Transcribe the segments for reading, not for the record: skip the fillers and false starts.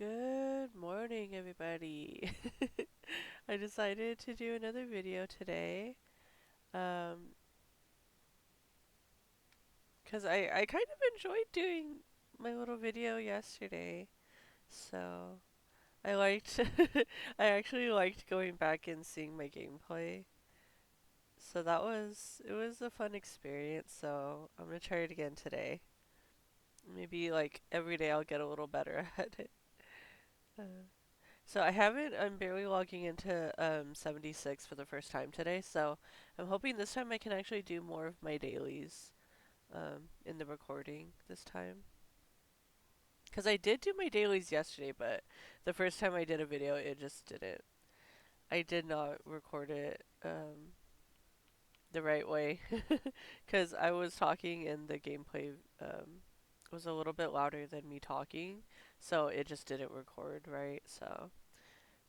Good morning, everybody. I decided to do another video today, um, 'cause I kind of enjoyed doing my little video yesterday. So I liked, I actually liked going back and seeing my gameplay. So it was a fun experience. So I'm gonna try it again today. Maybe like every day I'll get a little better at it. Uh, So I'm barely logging into 76 for the first time today, so I'm hoping this time I can actually do more of my dailies in the recording this time. Because I did do my dailies yesterday, but the first time I did a video, it just didn't. I did not record it the right way. Because I was talking and the gameplay was a little bit louder than me talking, so it just didn't record right, so.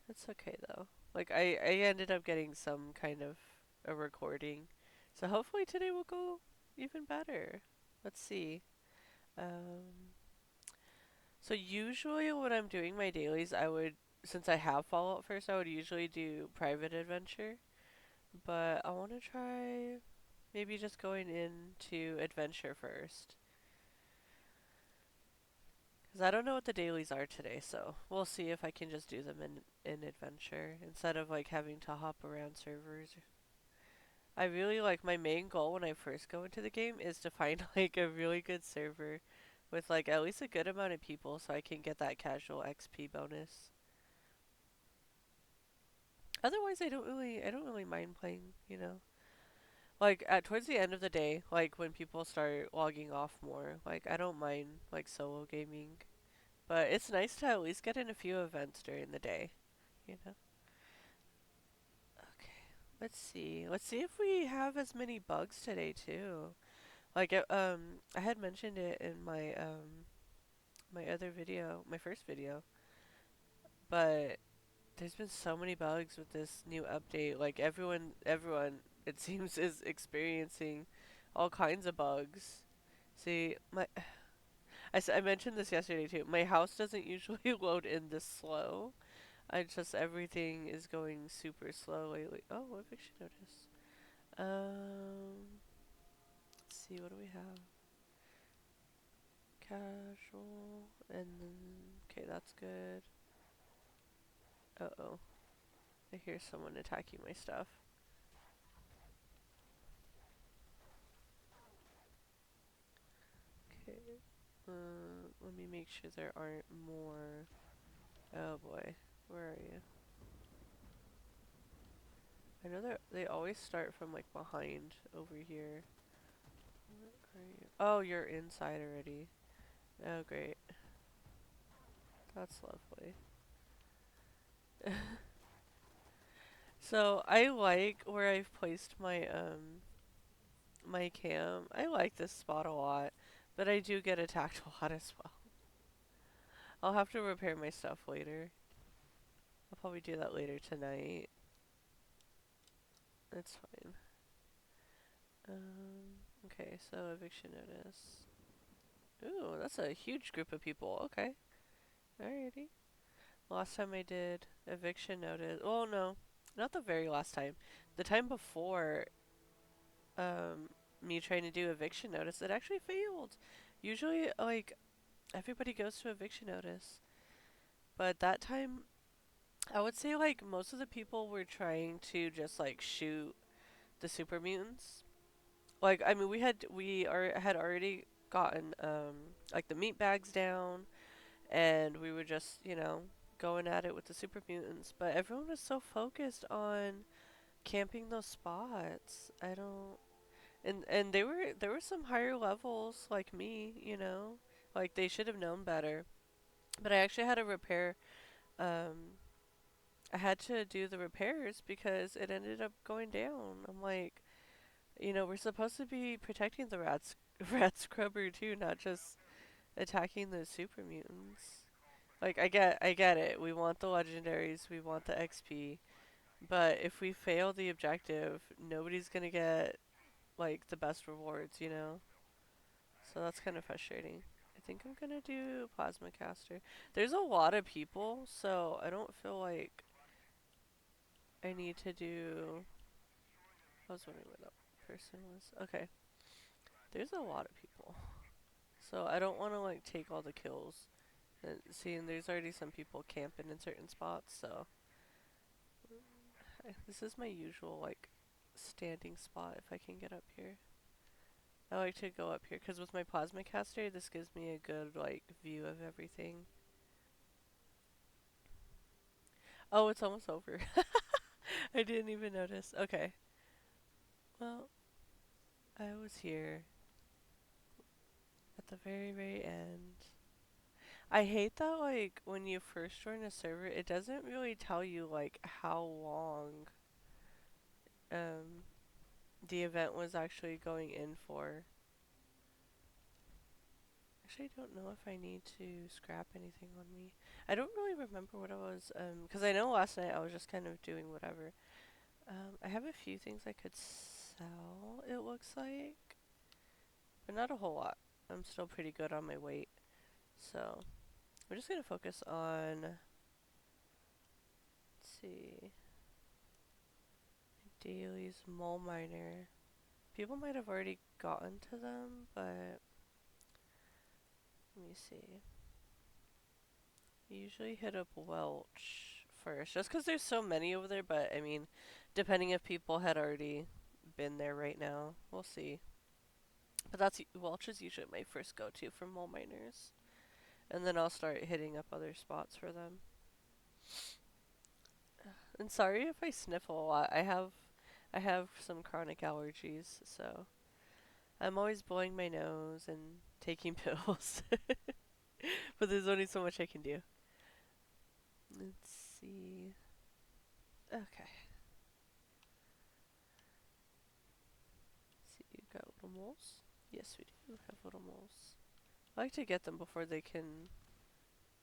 It's okay though. Like I ended up getting some kind of a recording. So hopefully today will go even better. Let's see. Um so usually when I'm doing my dailies since I have Fallout first, I would usually do private adventure. But I wanna try maybe just going into adventure first. Because I don't know what the dailies are today, so we'll see if I can just do them in adventure instead of like having to hop around servers. I really like my main goal when I first go into the game is to find like a really good server with like at least a good amount of people so I can get that casual XP bonus. Otherwise I don't really mind playing, you know. Like at towards the end of the day, like when people start logging off more, like I don't mind like solo gaming. But it's nice to at least get in a few events during the day, you know. Okay. Let's see. Let's see if we have as many bugs today too. I had mentioned it in my other video, my first video, but there's been so many bugs with this new update. Like everyone it seems is experiencing all kinds of bugs. See, I mentioned this yesterday too. My house doesn't usually load in this slow. Everything is going super slow lately. Oh, eviction notice. Let's see, what do we have? Casual, and then, okay, that's good. Uh-oh. I hear someone attacking my stuff. Okay. Let me make sure there aren't more. Oh boy. Where are you? I know that they always start from like behind over here. Where are you? Oh, you're inside already. Oh, great. That's lovely. So I like where I've placed my cam. I like this spot a lot, but I do get attacked a lot as well. I'll have to repair my stuff later. I'll probably do that later tonight. It's fine. Okay, so eviction notice. Ooh, that's a huge group of people. Okay. Alrighty. Last time I did eviction notice. Oh no, not the very last time. The time before um me trying to do eviction notice, it actually failed. Usually like everybody goes to eviction notice. But that time I would say like most of the people were trying to just like shoot the super mutants. Like I mean had already gotten like the meat bags down and we were just, you know, going at it with the super mutants, but everyone was so focused on camping those spots. I don't and there were some higher levels like me, you know. Like they should have known better. But I actually had to repair um I had to do the repairs because it ended up going down. I'm like, you know, we're supposed to be protecting the rat scrubber too, not just attacking the super mutants. Like I get it. We want the legendaries, we want the XP, but if we fail the objective, nobody's gonna get like the best rewards, you know. So that's kind of frustrating. think I'm gonna do Plasma Caster. There's a lot of people, so I don't feel like I need to do. I was wondering where that person was. Okay, there's a lot of people, so I don't want to like take all the kills. And seeing there's already some people camping in certain spots, so this is my usual like standing spot if I can get up here. I like to go up here because with my Plasma Caster, this gives me a good like view of everything. Oh, it's almost over. I didn't even notice. Okay. Well, I was here at the very, very end. I hate that, like, when you first join a server, it doesn't really tell you, like, how long, um, the event was actually going in for. Actually, I don't know if I need to scrap anything on me. I don't really remember what I was, because I know last night I was just kind of doing whatever. I have a few things I could sell, it looks like, but not a whole lot. I'm still pretty good on my weight, so we're just gonna focus on, let's see, dailies, mole miner. People might have already gotten to them, but let me see. I usually hit up Welch first, just 'cause there's so many over there, but I mean, depending if people had already been there right now, we'll see. But Welch is usually my first go-to for mole miners. And then I'll start hitting up other spots for them. And sorry if I sniffle a lot. I have some chronic allergies, so I'm always blowing my nose and taking pills. But there's only so much I can do. Let's see. Okay. Let's see, you got little moles? Yes, we do have little moles. I like to get them before they can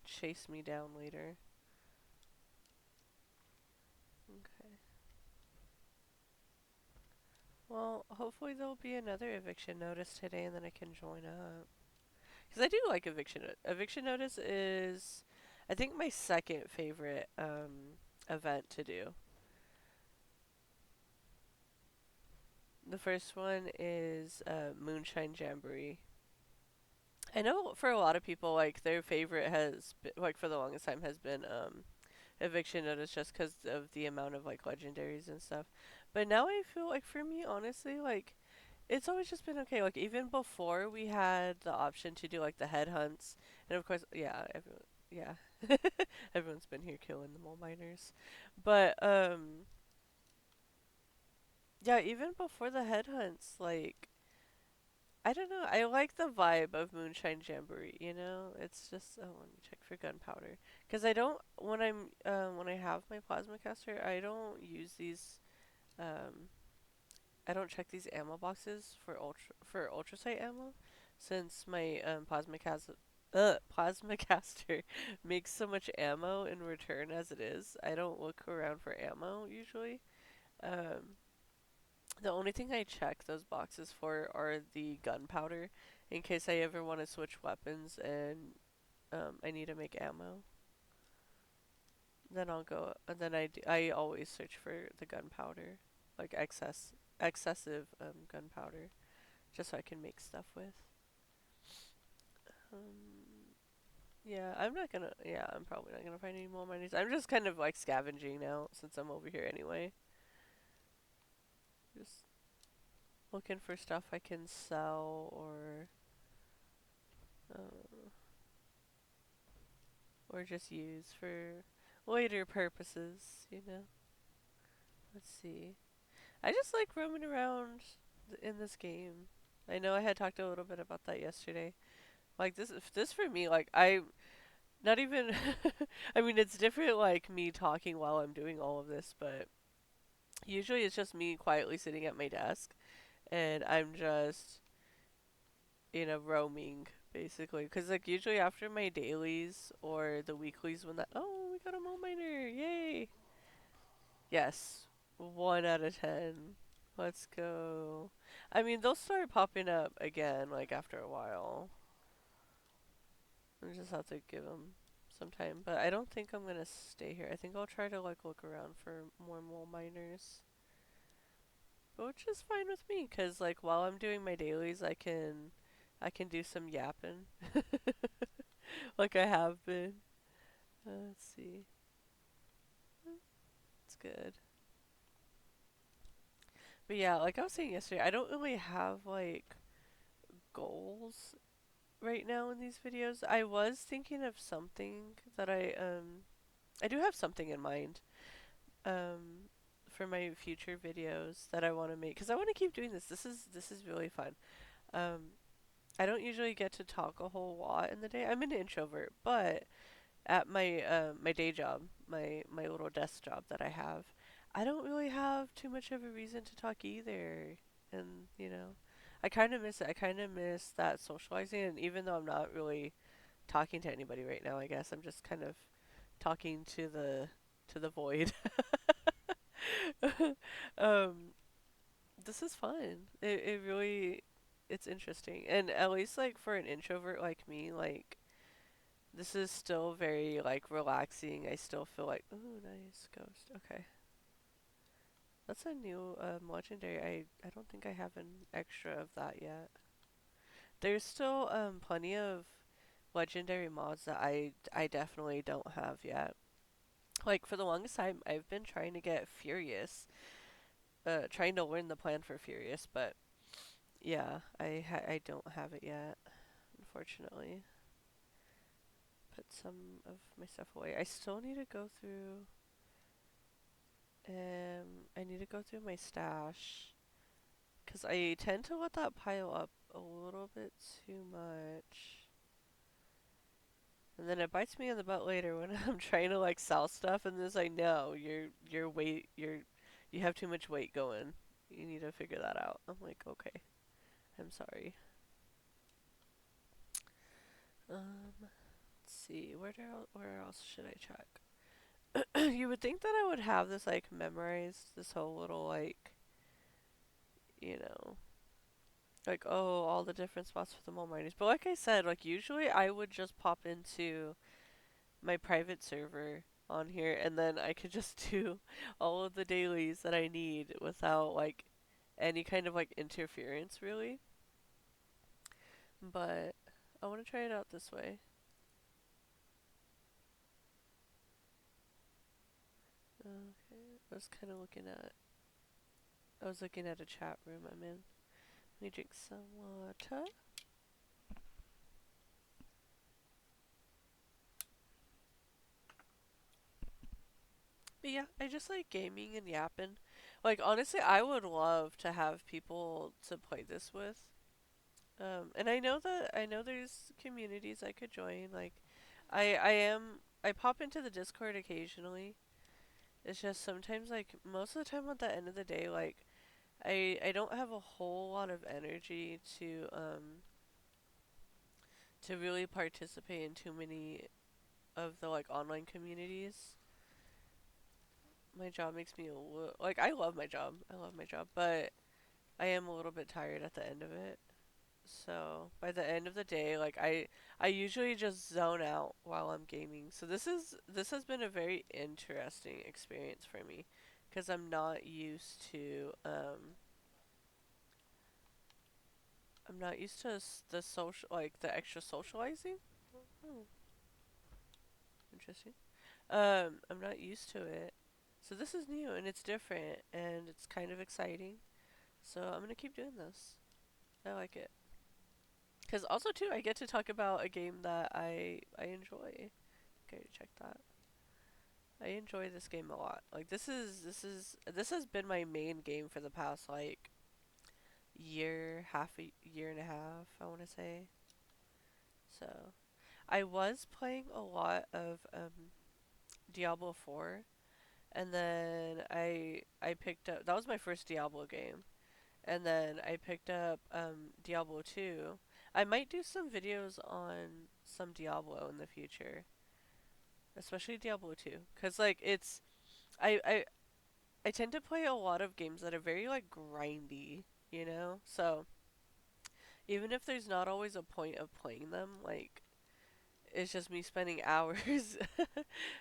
chase me down later. Okay. Well, hopefully there'll be another eviction notice today and then I can join up. Because I do like eviction. Eviction notice is, I think, my second favorite event to do. The first one is Moonshine Jamboree. I know for a lot of people, like their favorite has been, like for the longest time has been eviction notice just because of the amount of like legendaries and stuff. But now I feel like for me, honestly, like it's always just been okay. Like even before we had the option to do like the headhunts, and of course, yeah, everyone, yeah, everyone's been here killing the mole miners, but yeah, even before the headhunts, like I don't know, I like the vibe of Moonshine Jamboree. You know, it's just let me check for gunpowder because I don't when I have my plasma caster, I don't use these um I don't check these ammo boxes for ultrasight ammo, since my plasma caster makes so much ammo in return as it is. I don't look around for ammo usually. Um, the only thing I check those boxes for are the gunpowder, in case I ever want to switch weapons and I need to make ammo. Then I'll go. And then I always search for the gunpowder, like excessive gunpowder, just so I can make stuff with. Um, yeah, I'm not gonna. Yeah, I'm probably not gonna find any more minis. I'm just kind of like scavenging now since I'm over here anyway. Just looking for stuff I can sell uh, or just use for later purposes. You know. Let's see. I just like roaming around in this game. I know I had talked a little bit about that yesterday. Like this for me, like I not even I mean it's different like me talking while I'm doing all of this, but usually it's just me quietly sitting at my desk and I'm just roaming basically cuz like usually after my dailies or the weeklies when that oh, we got a mole miner. Yay. Yes. 1 out of 10. Let's go. I mean, they'll start popping up again like after a while. I just have to give them some time. But I don't think I'm gonna stay here. I think I'll try to like look around for more mole miners. But which is fine with me, cause like while I'm doing my dailies, I can do some yapping, like I have been. Let's see, it's good. But yeah, like I was saying yesterday, I don't really have like goals right now in these videos. I was thinking of something that I do have something in mind um for my future videos that I want to make because I want to keep doing this. This is really fun. Um I don't usually get to talk a whole lot in the day. I'm an introvert, but at my day job, my little desk job that I have, I don't really have too much of a reason to talk either. And I kind of miss it. I kind of miss that socializing. And even though I'm not really talking to anybody right now, I guess I'm just kind of talking to the void. um, this is fun. It really it's interesting. And at least like for an introvert like me, like this is still very like relaxing. I still feel like, ooh, nice ghost. Okay. That's a new legendary. I don't think I have an extra of that yet. There's still plenty of legendary mods that I definitely don't have yet. Like for the longest time I've been trying to get Furious, trying to learn the plan for Furious, but yeah, I don't have it yet, unfortunately. Put some of my stuff away. I still need to go through I need to go through my stash because I tend to let that pile up a little bit too much. And then it bites me in the butt later when I'm trying to like sell stuff and it's like, no, your weight, you have too much weight going. You need to figure that out. I'm like, okay, I'm sorry. Let's see, where else should I check? You would think that I would have this like memorized, this whole little like, you know, like oh, all the different spots for the mole miners. But like I said, like usually I would just pop into my private server on here and then I could just do all of the dailies that I need without like any kind of like interference really. But I want to try it out this way. Okay, I was looking at a chat room I'm in. Let me drink some water. But yeah, I just like gaming and yapping. Like honestly, I would love to have people to play this with. And I know there's communities I could join. Like, I pop into the Discord occasionally. It's just sometimes like most of the time at the end of the day, like I don't have a whole lot of energy to really participate in too many of the like online communities. My job makes me a little like I love my job. I love my job, but I am a little bit tired at the end of it. So by the end of the day, like I usually just zone out while I'm gaming. So this has been a very interesting experience for me because I'm not used to the social like the extra socializing. Oh, interesting. I'm not used to it. So this is new and it's different and it's kind of exciting. So I'm gonna keep doing this. I like it. Cause also too, I get to talk about a game that I enjoy. Okay, check that. I enjoy this game a lot. Like this has been my main game for the past like year and a half, I want to say. So, I was playing a lot of Diablo 4 and then I picked up that was my first Diablo game. And then I picked up Diablo 2. I might do some videos on some Diablo in the future, especially Diablo 2 cuz like it's I I tend to play a lot of games that are very like grindy, you know? So, even if there's not always a point of playing them, like it's just me spending hours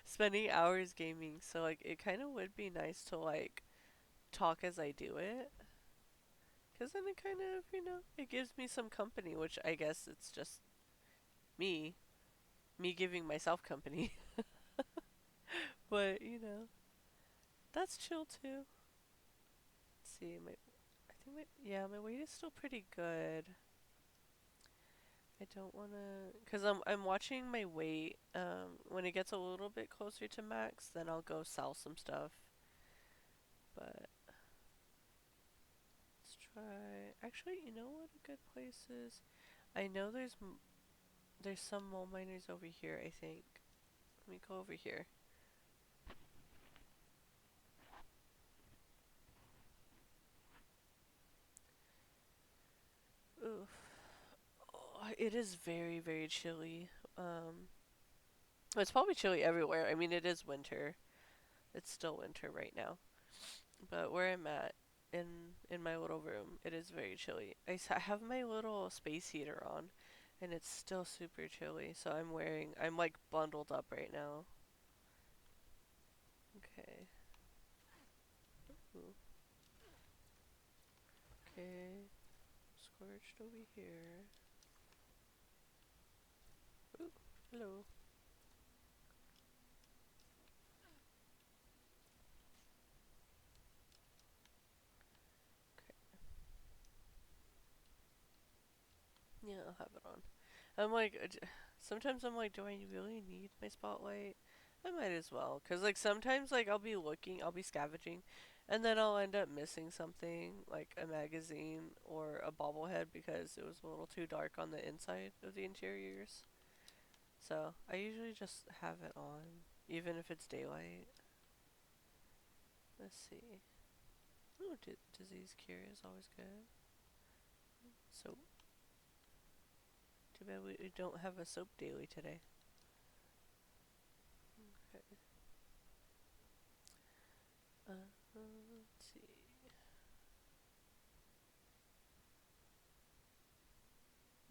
spending hours gaming. So like it kind of would be nice to like talk as I do it. Cause then it kind of, it gives me some company, which I guess it's just me, me giving myself company. But, that's chill too. Let's see, I think my weight is still pretty good. I don't wanna, cause I'm watching my weight. When it gets a little bit closer to max, then I'll go sell some stuff. But let's try. Actually, you know what a good place is? I know there's some mole miners over here. I think. Let me go over here. Oof. Oh, it is very very chilly. It's probably chilly everywhere. I mean, it is winter. It's still winter right now. But where I'm at, in my little room, it is very chilly. I have my little space heater on, and it's still super chilly. So I'm like bundled up right now. Okay. Ooh. Okay. Scorched over here. Ooh. Hello. Okay. Yeah, I'll have it on. I'm like, sometimes I'm like, do I really need my spotlight? I might as well, cause like sometimes like I'll be scavenging, and then I'll end up missing something like a magazine or a bobblehead because it was a little too dark on the inside of the interiors. So I usually just have it on, even if it's daylight. Let's see. Ooh, disease cure is always good. So too bad we don't have a soap daily today. Okay. Let's see.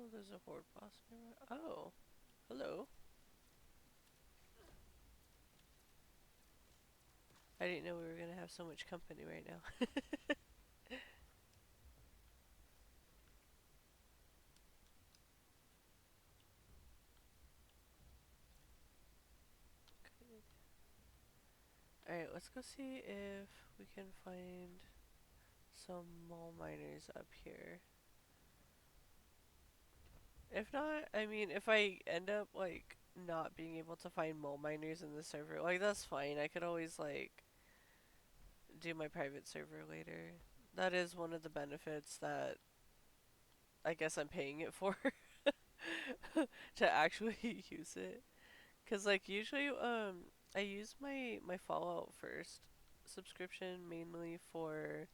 Oh, there's a horde boss nearby. Oh, hello. I didn't know we were gonna have so much company right now. Alright, let's go see if we can find some mole miners up here. If not, I mean, if I end up, like, not being able to find mole miners in the server, like, that's fine. I could always, like, do my private server later. That is one of the benefits that I guess I'm paying it for. To actually use it. Cause like usually, I use my Fallout First subscription mainly for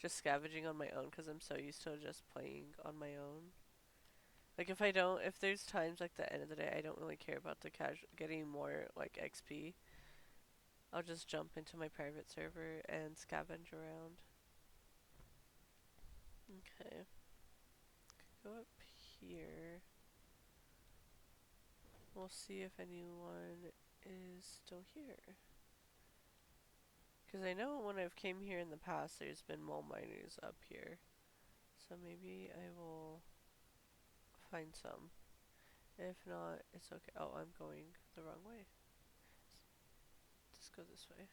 just scavenging on my own. Cause I'm so used to just playing on my own. Like if there's times like the end of the day, I don't really care about the getting more like XP. I'll just jump into my private server and scavenge around. Okay, go up here. We'll see if anyone is still here. Because I know when I've came here in the past, there's been mole miners up here. So maybe I will find some. If not, it's okay. Oh, I'm going the wrong way. Just go this way.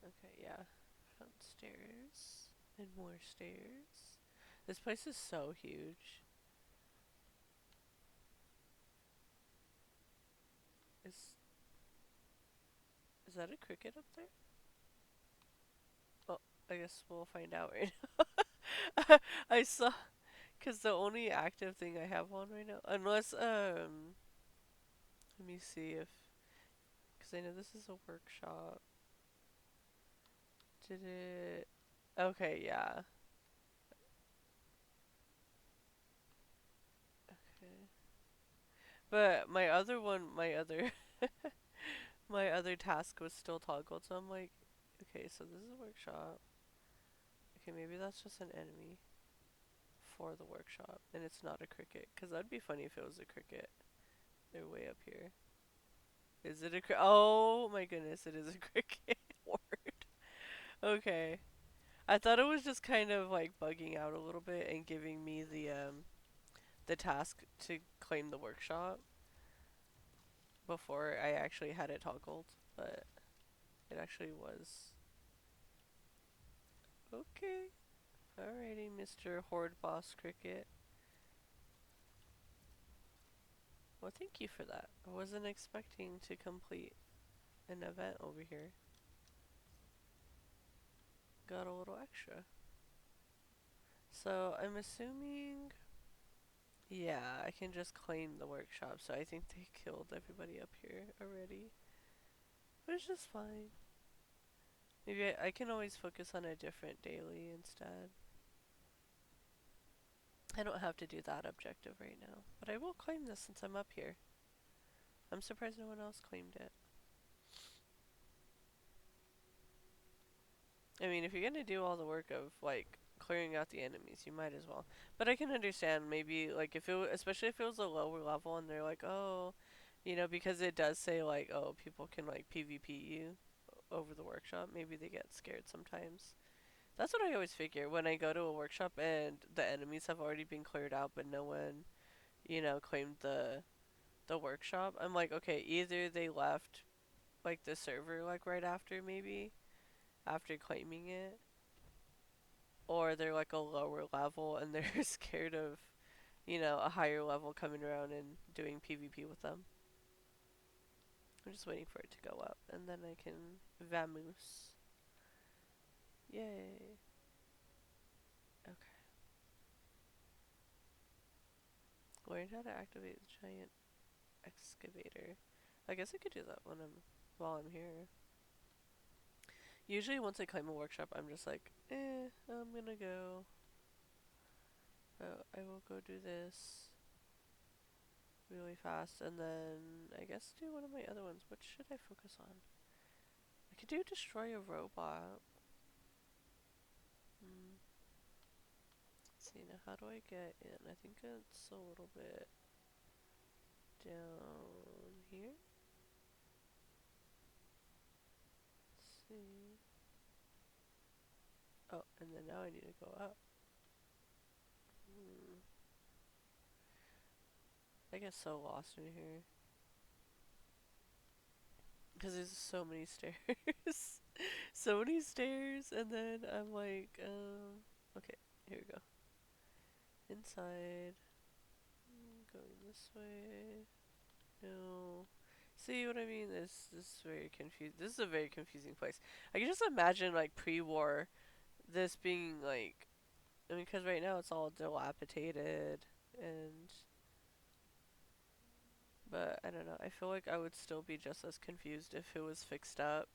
Okay, yeah. Found stairs. And more stairs. This place is so huge. Is is that a cricket up there? Oh, I guess we'll find out right now. I saw, because the only active thing I have on right now, unless, let me see if, because I know this is a workshop. Did it, okay, yeah. Okay. But my other task was still toggled, so I'm like, okay, so this is a workshop. Okay, maybe that's just an enemy. before the workshop and it's not a cricket. Because that'd be funny if it was a cricket. They're way up here. Is it a cricket? Oh my goodness, it is a cricket word. Okay. I thought it was just kind of like bugging out a little bit and giving me the task to claim the workshop before I actually had it toggled, but it actually was. Okay. Alrighty, Mr. Horde Boss Cricket. Well, thank you for that. I wasn't expecting to complete an event over here. Got a little extra. So, I'm assuming... Yeah, I can just claim the workshop, so I think they killed everybody up here already. Which is fine. Maybe I can always focus on a different daily instead. I don't have to do that objective right now. But I will claim this since I'm up here. I'm surprised no one else claimed it. I mean, if you're gonna do all the work of, like, clearing out the enemies, you might as well. But I can understand maybe, like, if it, especially if it was a lower level and they're like, oh, you know, because it does say, like, oh, people can, like, PvP you over the workshop. Maybe they get scared sometimes. That's what I always figure when I go to a workshop and the enemies have already been cleared out, but no one, you know, claimed the workshop. I'm like, okay, either they left, like, the server, like, right after, maybe, after claiming it, or they're like a lower level and they're scared of, you know, a higher level coming around and doing PvP with them. I'm just waiting for it to go up and then I can vamoose. Yay. Okay. Learn how to activate the giant excavator. I guess I could do that while I'm here. Usually once I claim a workshop I'm just like, I'm gonna go. Oh, I will go do this really fast and then I guess do one of my other ones. What should I focus on? I could do destroy a robot. Hmm. Let's see, now how do I get in? I think it's a little bit down here. Let's see. Oh, and then now I need to go up. Hmm. I get so lost in here. Because there's so many stairs. So many stairs, and then I'm like, okay, here we go. Inside. Going this way. No. See what I mean? This is very confusing. This is a very confusing place. I can just imagine like pre-war, this being like, I mean, because right now it's all dilapidated, and but I don't know. I feel like I would still be just as confused if it was fixed up.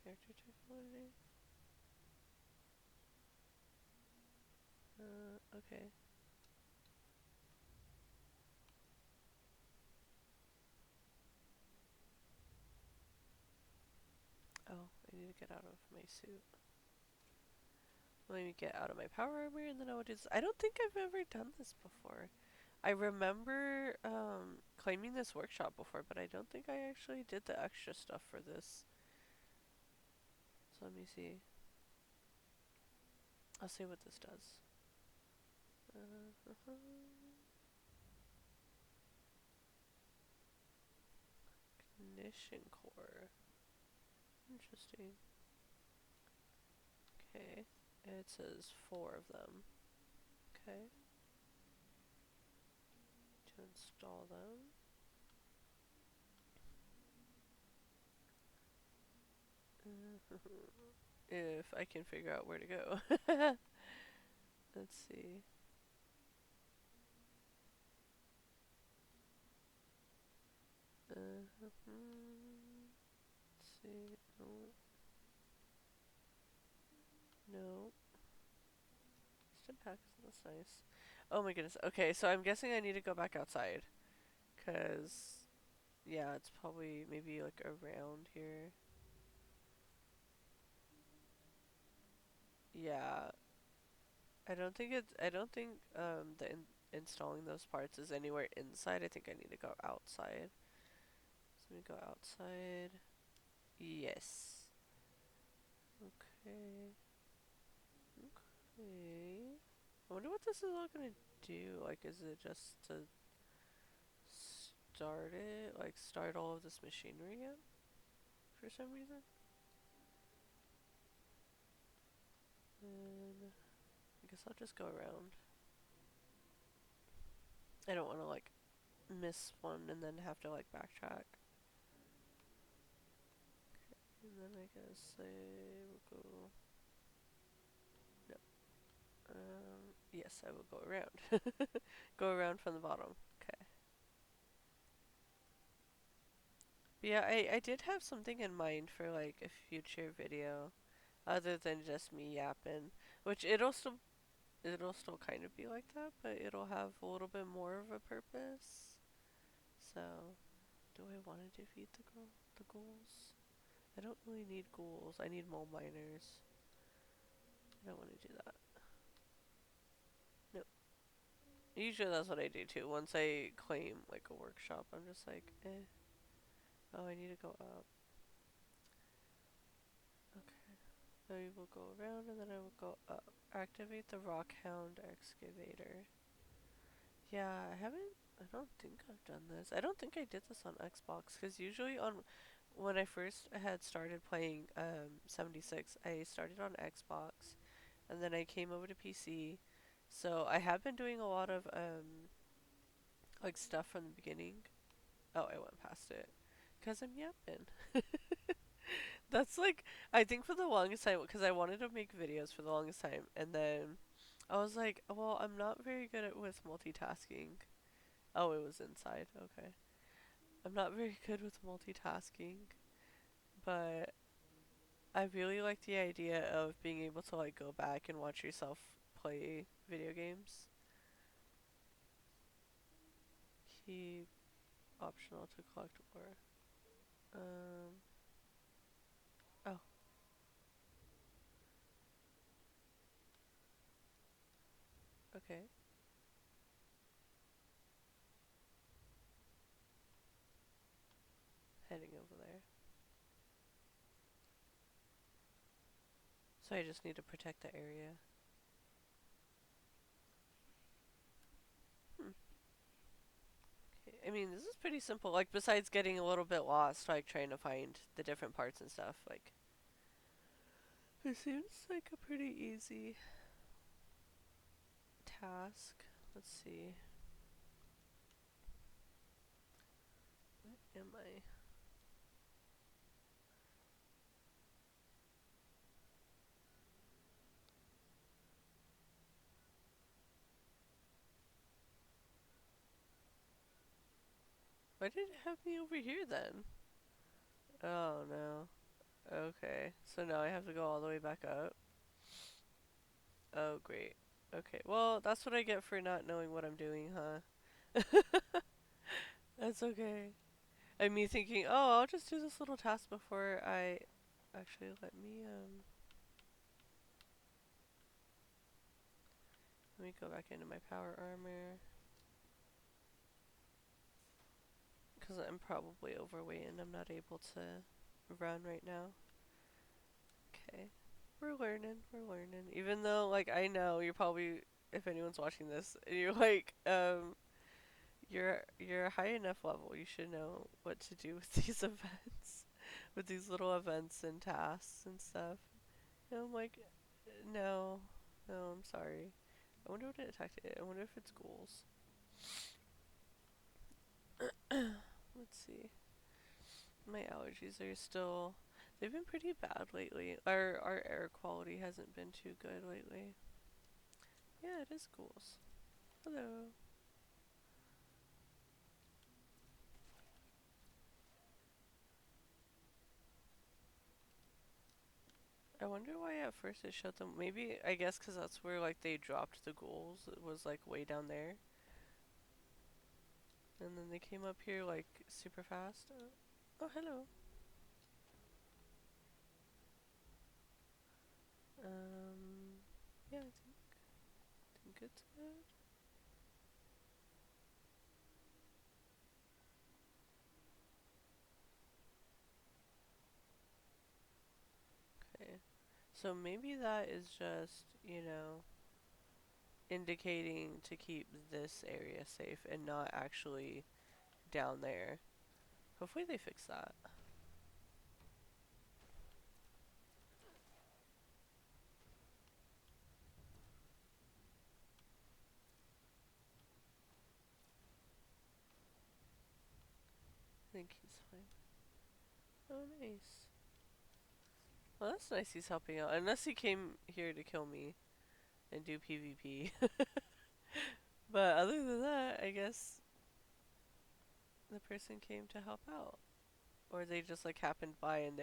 Character technology. Okay. Oh, I need to get out of my suit. Let me get out of my power armor and then I will do this. I don't think I've ever done this before. I remember claiming this workshop before, but I don't think I actually did the extra stuff for this. So let me see. I'll see what this does. Ignition core. Interesting. Okay. It says 4 of them. Okay. To install them. If I can figure out where to go. Let's see. Let's see. No. No. Stim pack, that's nice. Oh my goodness. Okay, so I'm guessing I need to go back outside. Cause, yeah, it's probably maybe like around here. Yeah. I don't think the installing those parts is anywhere inside. I think I need to go outside. So let me go outside. Yes. Okay. Okay. I wonder what this is all gonna do. Like, is it just to start it? Like, start all of this machinery again? For some reason? And I guess I'll just go around. I don't want to, like, miss one and then have to, like, backtrack. And then I guess I will go... No. Yes, I will go around. Go around from the bottom. Okay. But yeah, I did have something in mind for, like, a future video. Other than just me yapping. Which it'll still kind of be like that, but it'll have a little bit more of a purpose. So, do I want to defeat the ghouls? I don't really need ghouls. I need mole miners. I don't want to do that. No. Usually that's what I do too. Once I claim like a workshop, I'm just like, eh. Oh, I need to go up. Okay. So we will go around and then I will go up. Activate the Rockhound excavator. Yeah, I don't think I've done this. I don't think I did this on Xbox, because usually when I first had started playing 76, I started on Xbox, and then I came over to PC. So I have been doing a lot of like stuff from the beginning. Oh, I went past it. Because I'm yapping. That's like, I think for the longest time, because I wanted to make videos for the longest time, and then I was like, well, I'm not very good at with multitasking. Oh, it was inside. Okay. I'm not very good with multitasking, but I really like the idea of being able to like go back and watch yourself play video games. Keep optional to collect ore. Um. Oh. Okay. Heading over there. So I just need to protect the area. Hmm. Okay. I mean, this is pretty simple. Like, besides getting a little bit lost, like trying to find the different parts and stuff, like, it seems like a pretty easy task. Let's see. What am I? Why did it have me over here then? Oh no. Okay. So now I have to go all the way back up. Oh great. Okay. Well, that's what I get for not knowing what I'm doing, huh? That's okay. And me thinking, oh, I'll just do this little task before I actually let me go back into my power armor. Because I'm probably overweight and I'm not able to run right now. Okay. We're learning. Even though, like, I know you're probably, if anyone's watching this, you're like, you're a high enough level. You should know what to do with these events, with these little events and tasks and stuff. And I'm like, no, no, I'm sorry. I wonder what it attacked it. I wonder if it's ghouls. Let's see. My allergies are still. They've been pretty bad lately. Our air quality hasn't been too good lately. Yeah, it is ghouls. Hello. I wonder why at first it showed them. Maybe, I guess, because that's where, like, they dropped the ghouls. It was, like, way down there. And then they came up here, like, super fast. Oh, hello. Yeah, I think. it's good. Okay. So maybe that is just, indicating to keep this area safe and not actually down there. Hopefully they fix that. I think he's fine. Oh, nice. Well, that's nice he's helping out. Unless he came here to kill me and do PvP. But other than that, I guess the person came to help out. Or they just like happened by and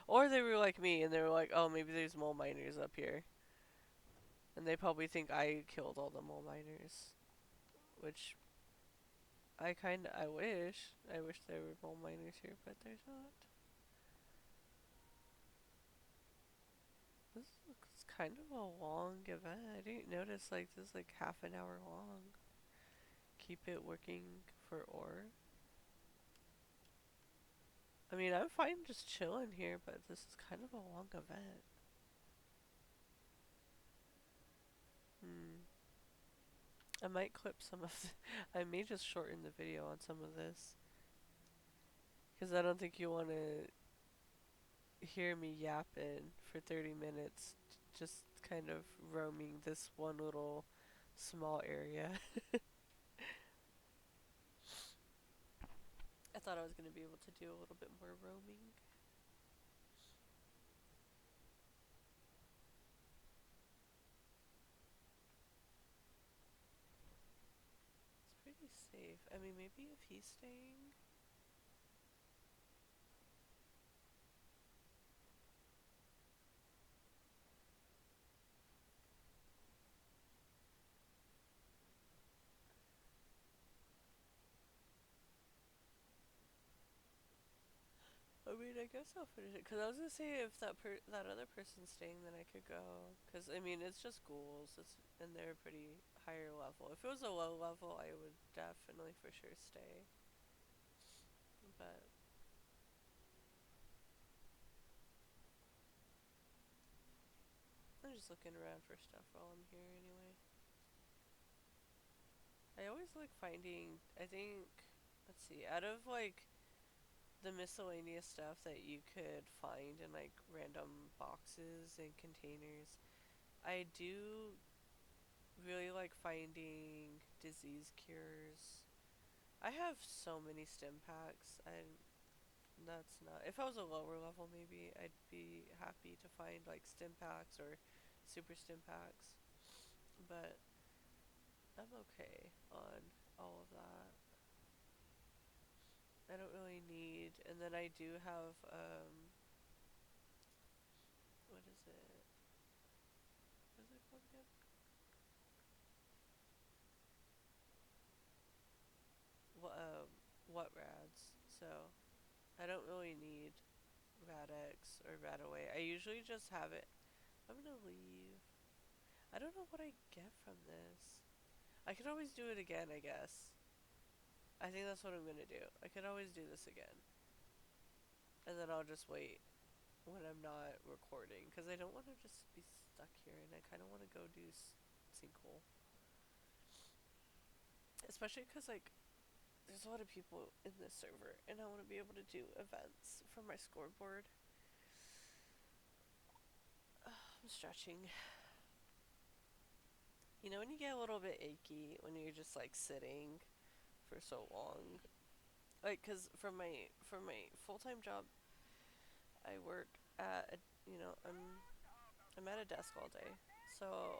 or they were like me and they were like, oh, maybe there's mole miners up here. And they probably think I killed all the mole miners. Which I wish there were mole miners here, but there's not. This looks kind of a long event. I didn't notice like this is like half an hour long. Keep it working for ore. I mean, I'm fine just chilling here, but this is kind of a long event. Hmm. I might clip some of I may just shorten the video on some of this. Because I don't think you want to hear me yapping for 30 minutes, just kind of roaming this one little small area. I thought I was going to be able to do a little bit more roaming. It's pretty safe. I mean, maybe if he's staying. I mean, I guess I'll finish it. Because I was going to say if that other person's staying, then I could go. Because, I mean, it's just ghouls. And they're pretty higher level. If it was a low level, I would definitely for sure stay. But I'm just looking around for stuff while I'm here anyway. I always like finding, I think, let's see, out of like the miscellaneous stuff that you could find in like random boxes and containers, I do really like finding disease cures. I have so many stim packs, and that's not. If I was a lower level, maybe I'd be happy to find like stim packs or super stim packs, but I'm okay on all of that. I don't really need, and then I do have, what is it? What is it called again? What rads? So I don't really need Rad-X or Rad-Away. I usually just have it. I'm gonna leave. I don't know what I get from this. I could always do it again, I guess. I think that's what I'm gonna do. I could always do this again. And then I'll just wait when I'm not recording. Because I don't want to just be stuck here and I kind of want to go do Sinkhole. Especially because, like, there's a lot of people in this server and I want to be able to do events from my scoreboard. I'm stretching. You know when you get a little bit achy when you're just like sitting for so long? Like, cause for my full-time job, I work at I'm at a desk all day, so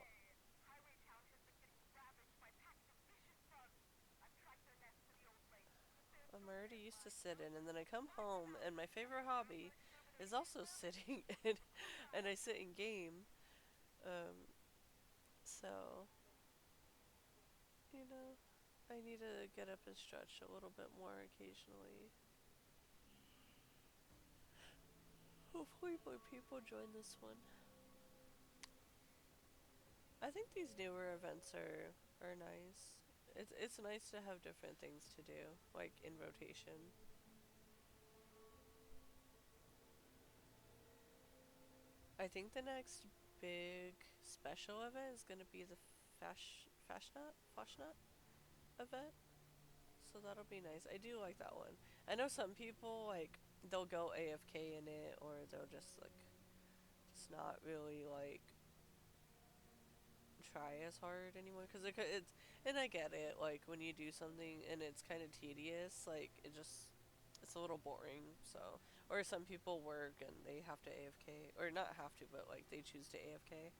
I'm already used to sitting, and then I come home, and my favorite hobby is also sitting, and I sit in game. Um, so you know, I need to get up and stretch a little bit more occasionally. Hopefully more people join this one. I think these newer events are nice. It's nice to have different things to do, like in rotation. I think the next big special event is gonna be the Fashnot event. So that'll be nice. I do like that one. I know some people like they'll go AFK in it, or they'll just not really like try as hard anymore because it's, and I get it, like when you do something and it's kind of tedious, like it's a little boring. So, or some people work and they have to AFK, or not have to, but like they choose to AFK.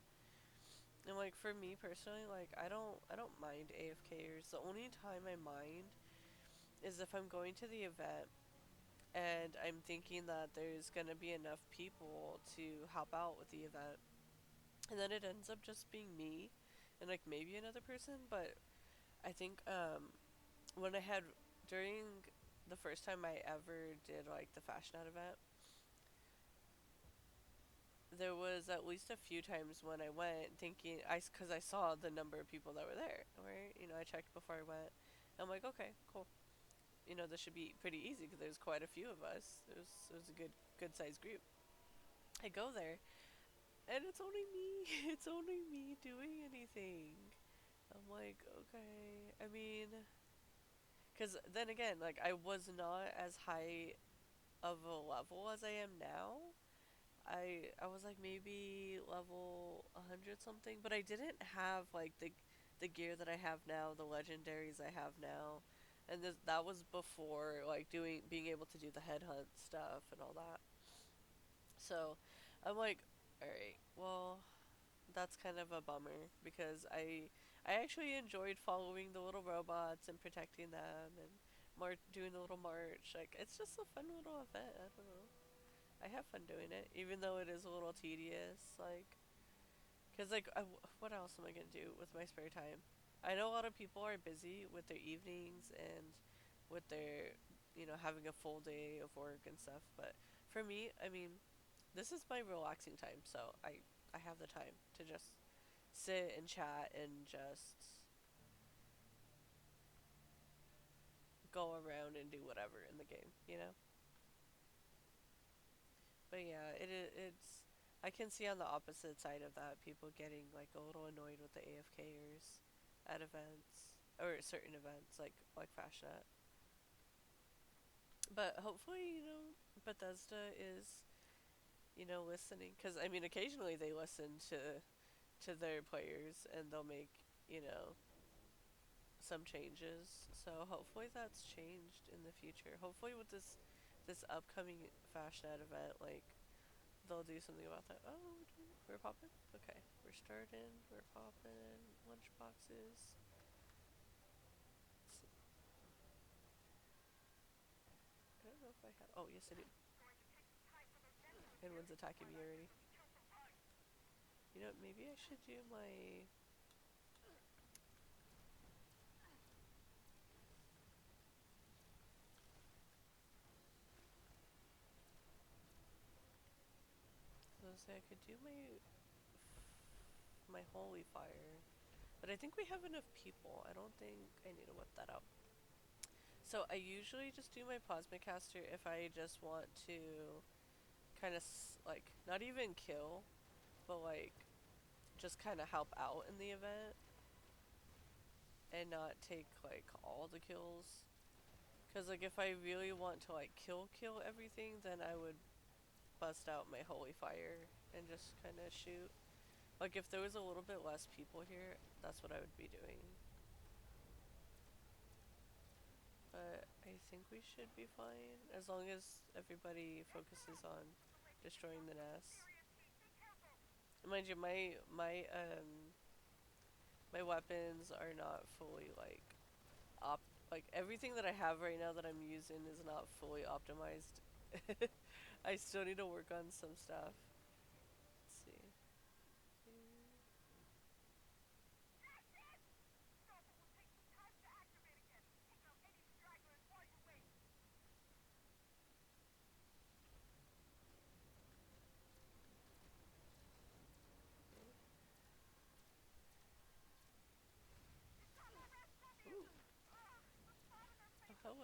And like for me personally, like I don't mind AFKers. The only time I mind is if I'm going to the event and I'm thinking that there's gonna be enough people to help out with the event, and then it ends up just being me and like maybe another person. But I think when I had, during the first time I ever did like the Fashion Out event, there was at least a few times when I went thinking, because I saw the number of people that were there, right? I checked before I went. I'm like, okay, cool. This should be pretty easy because there's quite a few of us. It was a good sized group. I go there and it's only me. It's only me doing anything. I'm like, okay. I mean, because then again, like I was not as high of a level as I am now. I was like maybe level 100 something, but I didn't have like the gear that I have now, the legendaries I have now. And that was before like doing being able to do the headhunt stuff and all that. So, I'm like, all right, well, that's kind of a bummer because I actually enjoyed following the little robots and protecting them and doing the little march. Like it's just a fun little event. I don't know. I have fun doing it, even though it is a little tedious. Like, cause like, what else am I gonna do with my spare time? I know a lot of people are busy with their evenings and with their, having a full day of work and stuff. But for me, I mean, this is my relaxing time, so I have the time to just sit and chat and just go around and do whatever in the game. But yeah, it's. I can see on the opposite side of that people getting like a little annoyed with the AFKers at events or certain events like Fashnet. But hopefully, Bethesda is listening because I mean occasionally they listen to their players and they'll make you know some changes. So hopefully that's changed in the future. Hopefully with this upcoming Fashnet event, like they'll do something about that. Oh, we're popping? Okay. We're starting. We're popping. Lunch boxes. I don't know if I have. Oh, yes, I do. And one's attacking me already. Maybe I should do my. So say I could do my holy fire. But I think we have enough people. I don't think I need to whip that out. So I usually just do my plasma caster if I just want to kind of like not even kill, but like just kind of help out in the event and not take like all the kills. Cause like if I really want to like kill everything, then I would bust out my holy fire and just kind of shoot. Like if there was a little bit less people here, that's what I would be doing. But I think we should be fine as long as everybody focuses on destroying the nest. Mind you, my weapons are not fully like everything that I have right now that I'm using is not fully optimized. I still need to work on some stuff. Let's see.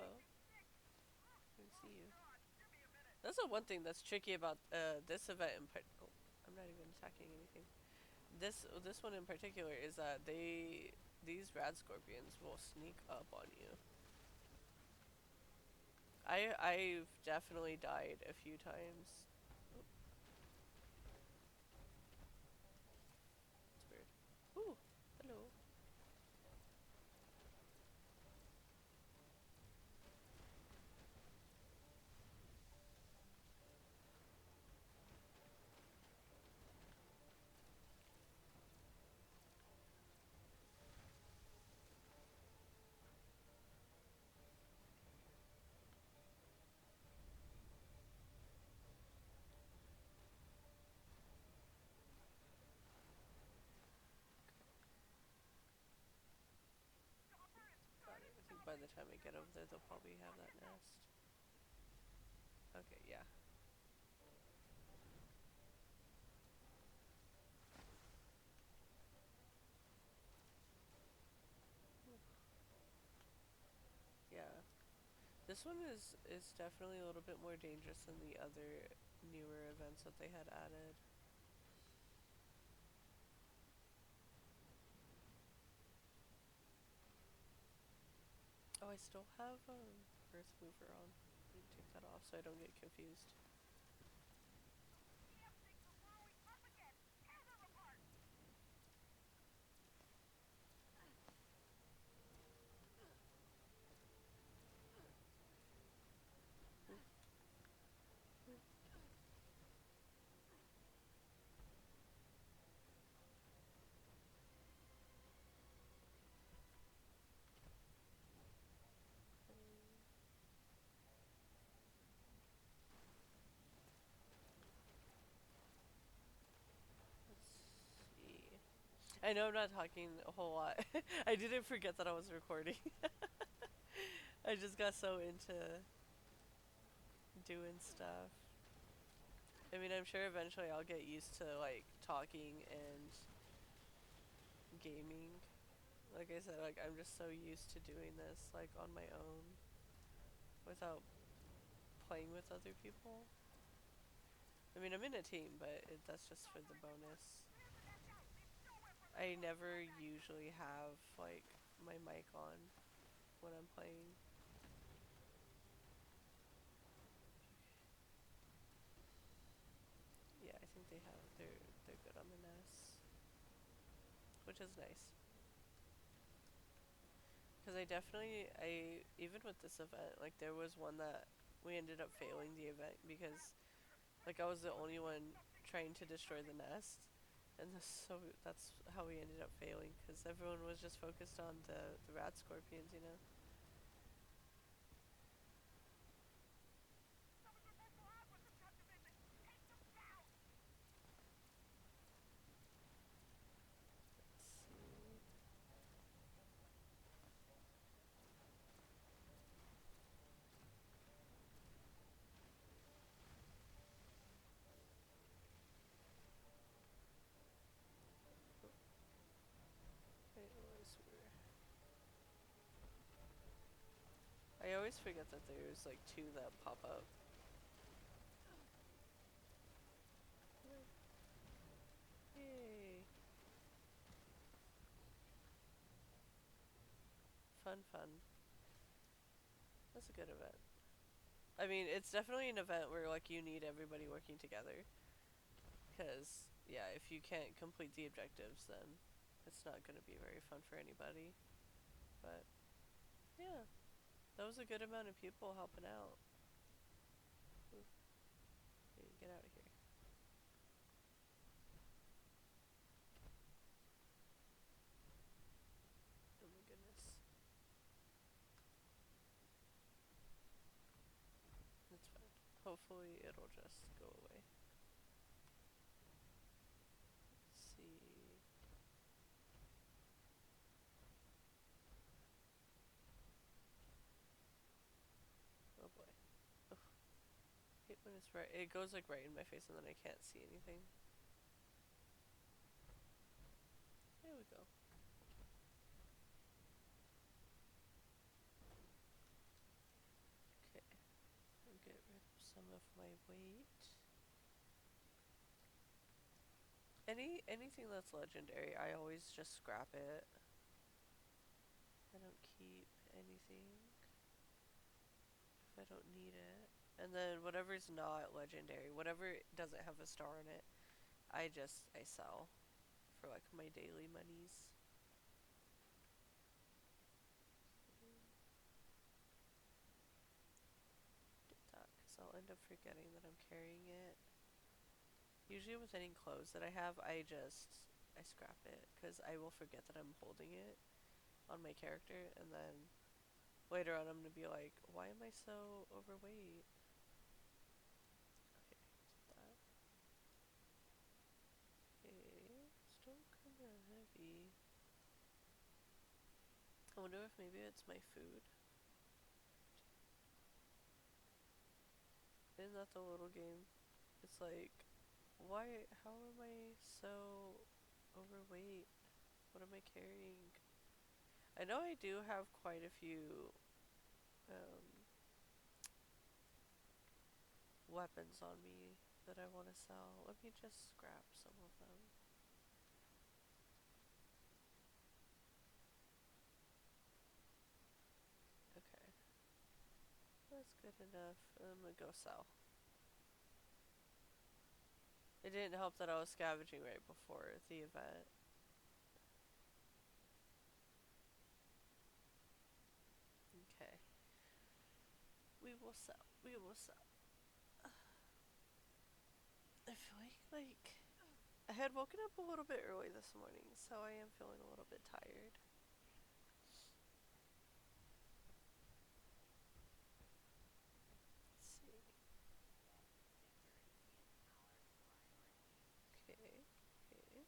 hello. I can see you. That's the one thing that's tricky about this event in part. Oh, I'm not even attacking anything. This one in particular is that these rad scorpions will sneak up on you. I've definitely died a few times. Oh, that's weird. Ooh, hello. Got it. I think by the time I get over there, they'll probably have that nest. Okay, yeah. Yeah. This one is definitely a little bit more dangerous than the other newer events that they had added. Oh, I still have Earth Mover on. I need to take that off so I don't get confused. Let's see. I know I'm not talking a whole lot. I didn't forget that I was recording. I just got so into doing stuff. I mean, I'm sure eventually I'll get used to like talking and gaming. Like I said, like I'm just so used to doing this like on my own without playing with other people. I mean, I'm in a team, but that's just for the bonus. I never usually have like my mic on when I'm playing. Yeah, I think they're good on the NES, which is nice. Because I even with this event, like there was one that we ended up failing the event because like I was the only one trying to destroy the nest, and so that's how we ended up failing because everyone was just focused on the rat scorpions, you know. Let's see. I always forget that there's like two that pop up. Yay! Fun, fun. That's a good event. I mean, it's definitely an event where like you need everybody working together. Because yeah, if you can't complete the objectives, then it's not going to be very fun for anybody. But yeah, that was a good amount of people helping out. Ooh, get out of here. Oh my goodness. It's fine. Hopefully it'll just go away. Let's see. Oh boy. Ugh. Hate when it's right. It goes like right in my face and then I can't see anything. There we go. some of my weight. Anything that's legendary, I always just scrap it. I don't keep anything if I don't need it. And then whatever's not legendary, whatever doesn't have a star in it, I sell for like my daily monies. Get that, because I'll end up forgetting that I'm carrying it. Usually with any clothes that I have, I scrap it, because I will forget that I'm holding it on my character, and then later on I'm gonna be like, why am I so overweight? Okay, did that. Okay, still kinda heavy. I wonder if maybe it's my food. Isn't that the little game? It's like, how am I so overweight? What am I carrying? I know I do have quite a few um, weapons on me that I want to sell. Let me just scrap some of them. Okay, that's good enough. I'm gonna go sell. It didn't help that I was scavenging right before the event. Okay. We will sell. We will sell. I feel like I had woken up a little bit early this morning, so I am feeling a little bit tired. Let's see. Okay. Okay.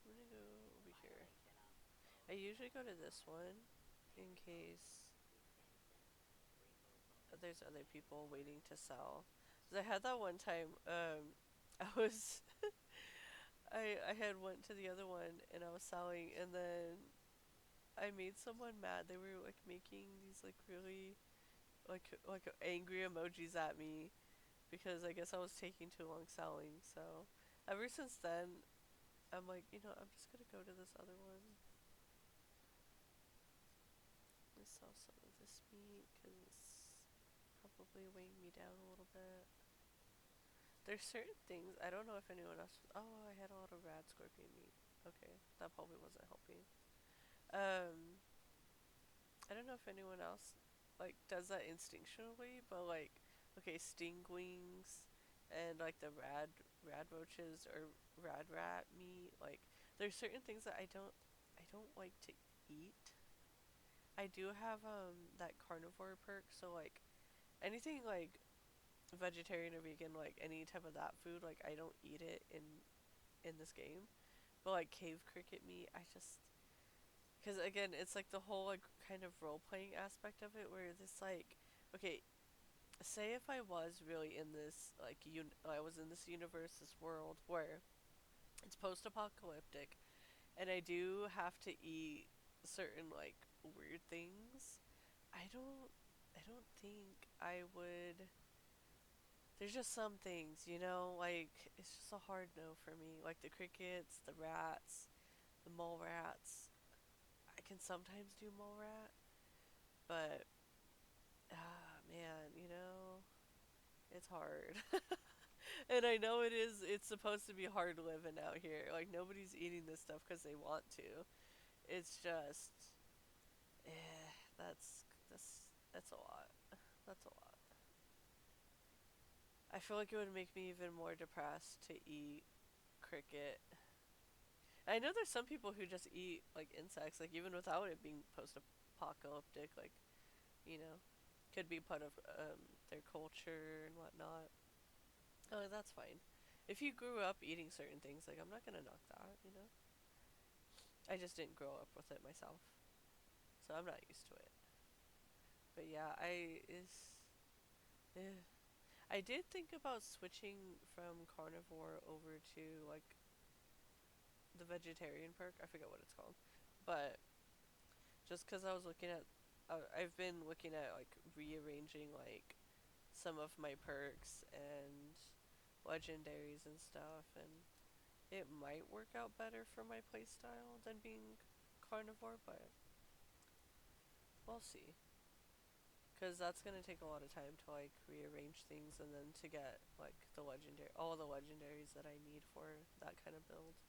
I'm gonna go over here. I usually go to this one in case there's other people waiting to sell. 'Cause I had that one time, I was I had went to the other one and I was selling and then I made someone mad. They were like making these like really like angry emojis at me because I guess I was taking too long selling. So ever since then, I'm like, I'm just gonna go to this other one. I sell some of this meat because it's probably weighing me down a little bit. There's certain things, I don't know if anyone else. Oh, I had a lot of rad scorpion meat. Okay, that probably wasn't helping. Um, I don't know if anyone else like does that instinctually, but like, okay, sting wings and like the rad roaches or rad rat meat. Like, there's certain things that I don't like to eat. I do have that carnivore perk, so like anything like vegetarian or vegan, like any type of that food, like I don't eat it in this game. But like cave cricket meat, I just because again, it's like the whole like kind of role playing aspect of it, where this like, okay, say if I was really in this like I was in this universe, this world where it's post apocalyptic, and I do have to eat certain like weird things. I don't I don't think I would. There's just some things, like it's just a hard no for me. Like the crickets, the rats, the mole rats. I can sometimes do mole rat, but man, it's hard. And I know it's supposed to be hard living out here. Like nobody's eating this stuff cuz they want to. It's just that's a lot. That's a lot. I feel like it would make me even more depressed to eat cricket. I know there's some people who just eat like insects, like even without it being post-apocalyptic, like you know, could be part of their culture and whatnot. Oh, that's fine. If you grew up eating certain things, like I'm not gonna knock that. I just didn't grow up with it myself, so I'm not used to it. But yeah, eh. I did think about switching from carnivore over to like the vegetarian perk. I forget what it's called, but just because I was looking at, I've been looking at like rearranging like some of my perks and legendaries and stuff, and it might work out better for my playstyle than being carnivore, but we'll see. Because that's gonna take a lot of time to like rearrange things and then to get like the legendary, all the legendaries that I need for that kind of build.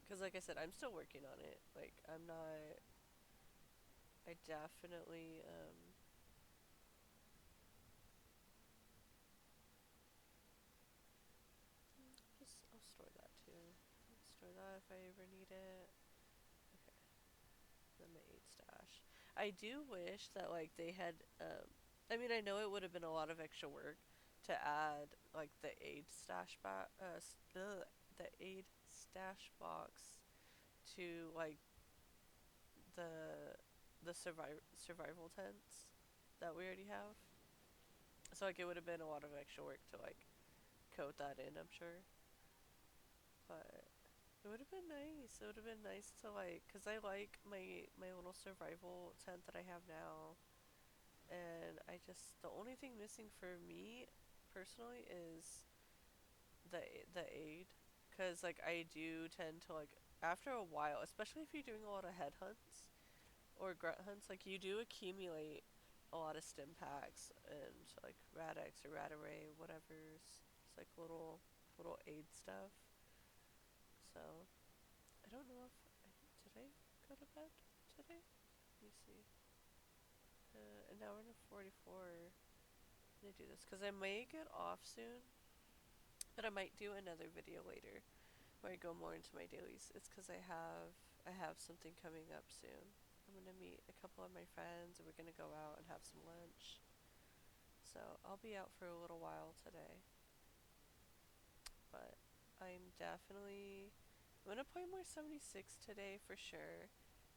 Because like I said, I'm still working on it. Like I'm not. I definitely just I'll store that too. I'll store that if I ever need it. Okay. Then my 8 stash. I do wish that like they had I mean I know it would have been a lot of extra work to add like the aid stash the aid stash box to like the survival tents that we already have. So like it would have been a lot of extra work to like code that in, I'm sure. But it would have been nice. It would have been nice to like, cause I like my little survival tent that I have now, and I just the only thing missing for me personally is the aid, cause like I do tend to like after a while, especially if you're doing a lot of head hunts or grunt hunts, like you do accumulate a lot of stim packs and like Radex or Radarray, whatever's it's like little aid stuff. So I don't know if did I go to bed today? Let me see. An hour and 44. I'm gonna do this because I may get off soon, but I might do another video later where I go more into my dailies. It's because I have something coming up soon. I'm gonna meet a couple of my friends and we're gonna go out and have some lunch. So I'll be out for a little while today, but I'm gonna play more 76 today for sure,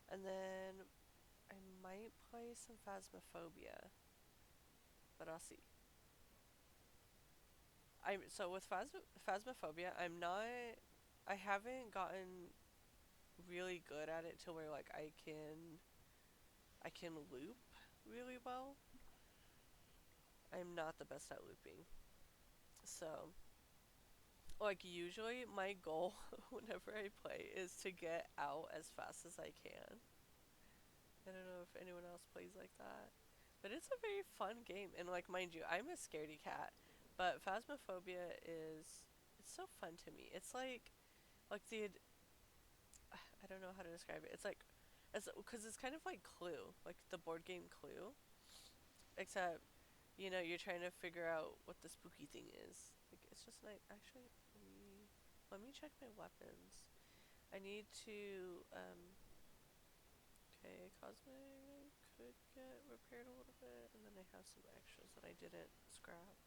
and then I might play some Phasmophobia, but I'll see. I'm so with Phasmophobia, I haven't gotten really good at it to where like I can loop really well. I'm not the best at looping. So, like usually my goal whenever I play is to get out as fast as I can. I don't know if anyone else plays like that. But it's a very fun game and like mind you, I'm a scaredy cat, but Phasmophobia is it's so fun to me. It's like the I don't know how to describe it. It's like cuz it's kind of like Clue, like the board game Clue, except you're trying to figure out what the spooky thing is. Like it's just like actually let me check my weapons. I need to okay, Cosmic could get repaired a little bit, and then I have some extras that I didn't scrap.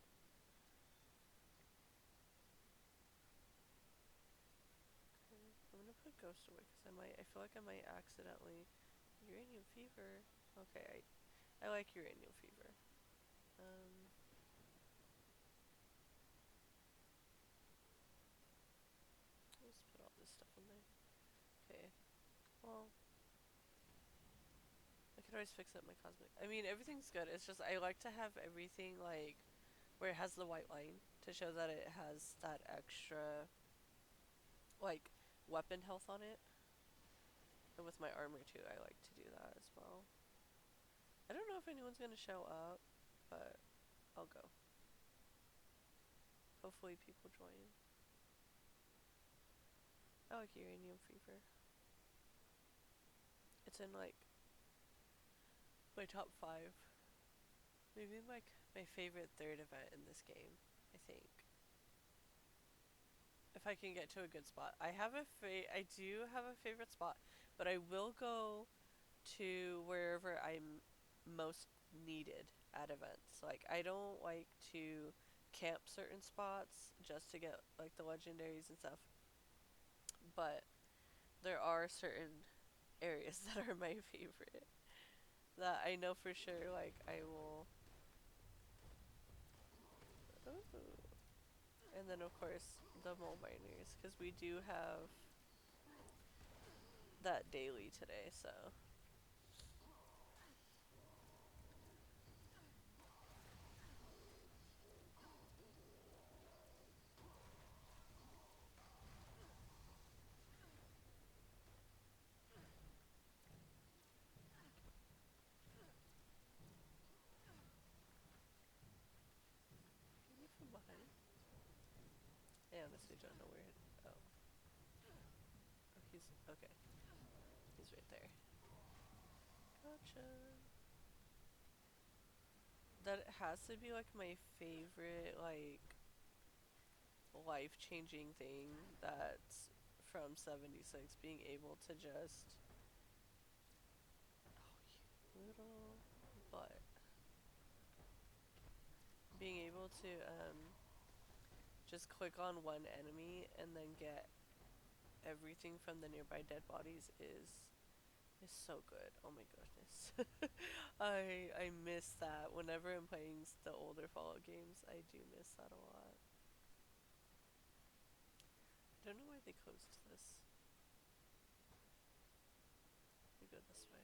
Okay, I'm gonna put Ghost away because I feel like I might accidentally. Uranium Fever. Okay, I like Uranium Fever. Um, let's put all this stuff in there. Okay, well, I could always fix up my Cosmic. I mean, everything's good. It's just I like to have everything like where it has the white line to show that it has that extra like weapon health on it. And with my armor too, I like to do that as well. I don't know if anyone's gonna show up, but I'll go. Hopefully people join. I like Uranium Fever. It's in like my top 5. Maybe like my favorite third event in this game, I think. If I can get to a good spot. I do have a favorite spot, but I will go to wherever I'm most needed at events. Like I don't like to camp certain spots just to get like the legendaries and stuff. But there are certain areas that are my favorite that I know for sure like I will. Ooh. And then of course the mole miners because we do have that daily today, so honestly don't know where. Oh, oh, he's okay. He's right there. Gotcha. That has to be like my favorite, like life-changing thing that's from 76. Being able to just, oh, you little butt. Being able to just click on one enemy and then get everything from the nearby dead bodies is so good. Oh my goodness. I miss that. Whenever I'm playing the older Fallout games, I do miss that a lot. I don't know why they closed this. We go this way.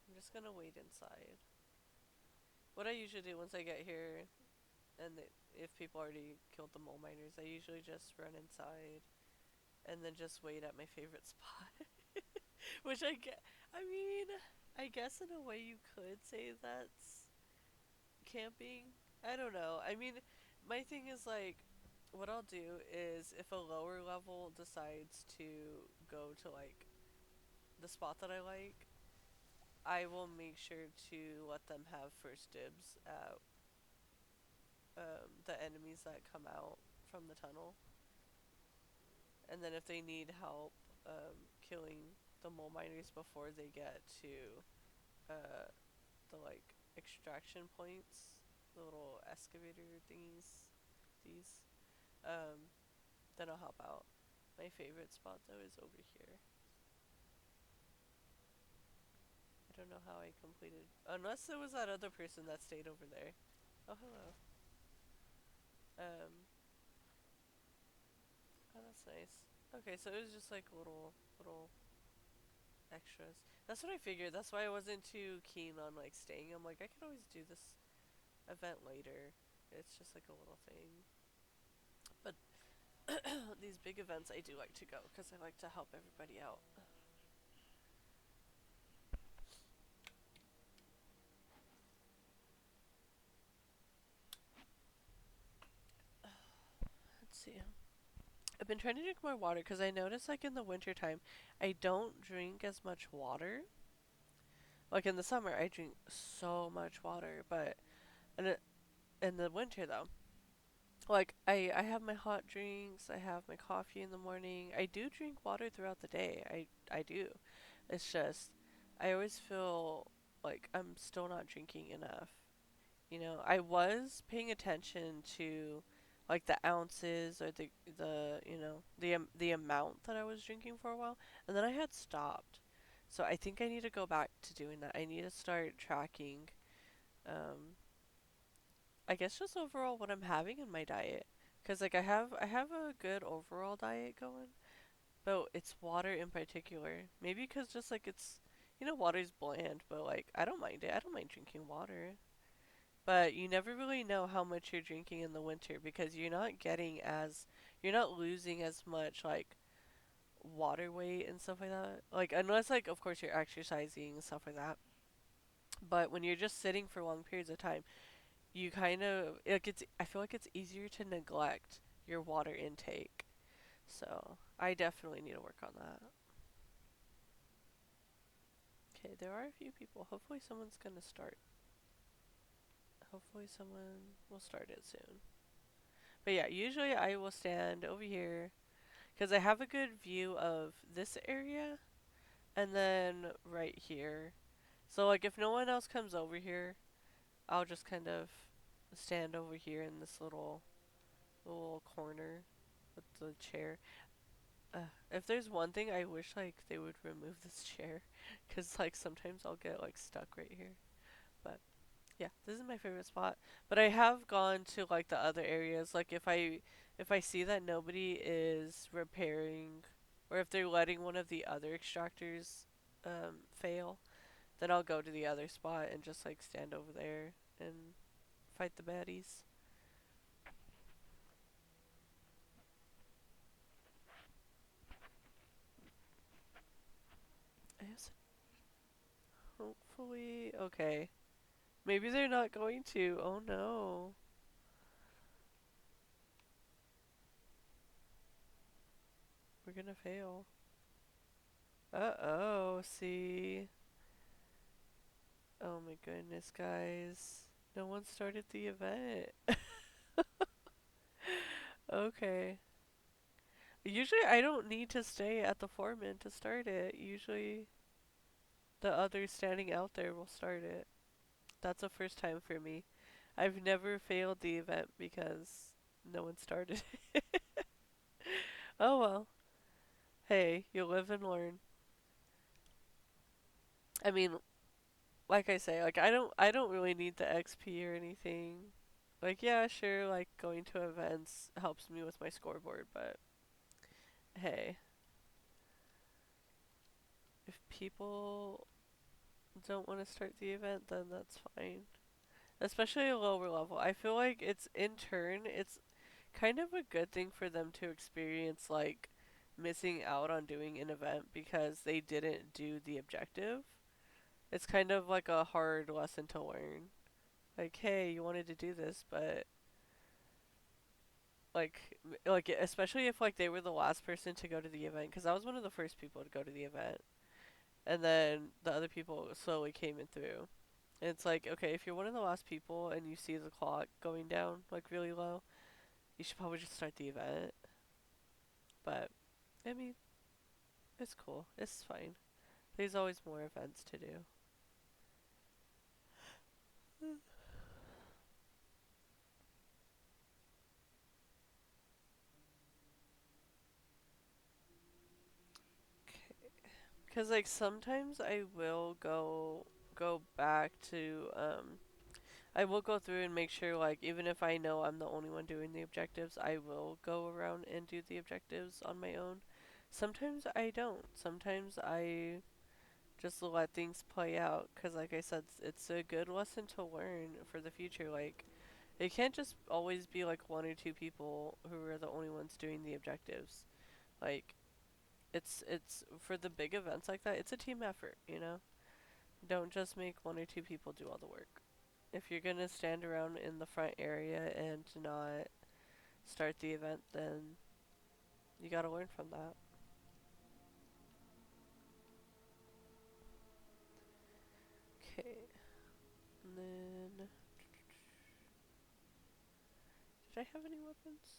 I'm just gonna wait inside. What I usually do once I get here, and if people already killed the mole miners, I usually just run inside and then just wait at my favorite spot. Which I mean, I guess in a way you could say that's camping. I don't know. I mean, my thing is like, what I'll do is if a lower level decides to go to like the spot that I like, I will make sure to let them have first dibs at the enemies that come out from the tunnel. And then if they need help killing the mole miners before they get to uh, the like extraction points, the little excavator thingies, these, um, then I'll help out. My favorite spot though is over here. I don't know how I completed, unless there was that other person that stayed over there. Oh hello. Um, oh that's nice. Okay, so it was just like little extras. That's what I figured. That's why I wasn't too keen on like staying. I'm like I could always do this event later. It's just like a little thing. But these big events I do like to go because I like to help everybody out. Let's see. I've been trying to drink more water because I notice like in the winter time I don't drink as much water. Like in the summer I drink so much water, but in in the winter though, like I have my hot drinks, I have my coffee in the morning. I do drink water throughout the day. I do. It's just I always feel like I'm still not drinking enough. You know, I was paying attention to like the ounces or the the amount that I was drinking for a while, and then I had stopped. So I think I need to go back to doing that. I need to start tracking um I guess just overall what I'm having in my diet. Cuz like I have a good overall diet going, but it's water in particular. Maybe cuz just like it's water's bland, but like I don't mind it. I don't mind drinking water. But you never really know how much you're drinking in the winter because you're not losing as much like water weight and stuff like that. Like unless like of course you're exercising and stuff like that. But when you're just sitting for long periods of time, you kind of like it's I feel like it's easier to neglect your water intake. So, I definitely need to work on that. Okay, there are a few people. Hopefully someone's going to start. Hopefully someone will start it soon. But yeah, usually I will stand over here because I have a good view of this area and then right here. So like if no one else comes over here, I'll just kind of stand over here in this little corner with the chair. If there's one thing I wish like they would remove this chair cuz like sometimes I'll get like stuck right here. But yeah, this is my favorite spot. But I have gone to like the other areas. Like if I see that nobody is repairing, or if they're letting one of the other extractors fail, then I'll go to the other spot and just like stand over there and fight the baddies. I guess hopefully okay. Maybe they're not going to. Oh no. We're gonna fail. Uh-oh, see. Oh my goodness, guys. No one started the event. Okay. Usually I don't need to stay at the foreman to start it. Usually the others standing out there will start it. That's a first time for me. I've never failed the event because no one started it. Oh well. Hey, you live and learn. I mean, like I say, like I don't really need the XP or anything. Like yeah, sure, like going to events helps me with my scoreboard, but hey, if people don't want to start the event, then that's fine. Especially a lower level. I feel like it's in turn, it's kind of a good thing for them to experience like missing out on doing an event because they didn't do the objective. It's kind of like a hard lesson to learn. Like, hey, you wanted to do this, but like especially if like they were the last person to go to the event because I was one of the first people to go to the event, and then the other people slowly came in through. And it's like, okay, if you're one of the last people and you see the clock going down like really low, you should probably just start the event. But I mean, it's cool. It's fine. There's always more events to do. Cause like sometimes I will go back to I will go through and make sure like even if I know I'm the only one doing the objectives, I will go around and do the objectives on my own. Sometimes I don't. Sometimes I just let things play out cuz like I said it's a good lesson to learn for the future like it can't just always be like one or two people who are the only ones doing the objectives. Like it's for the big events like that, it's a team effort, you know? Don't just make one or two people do all the work. If you're gonna stand around in the front area and not start the event, then you gotta learn from that. Okay, and then did I have any weapons?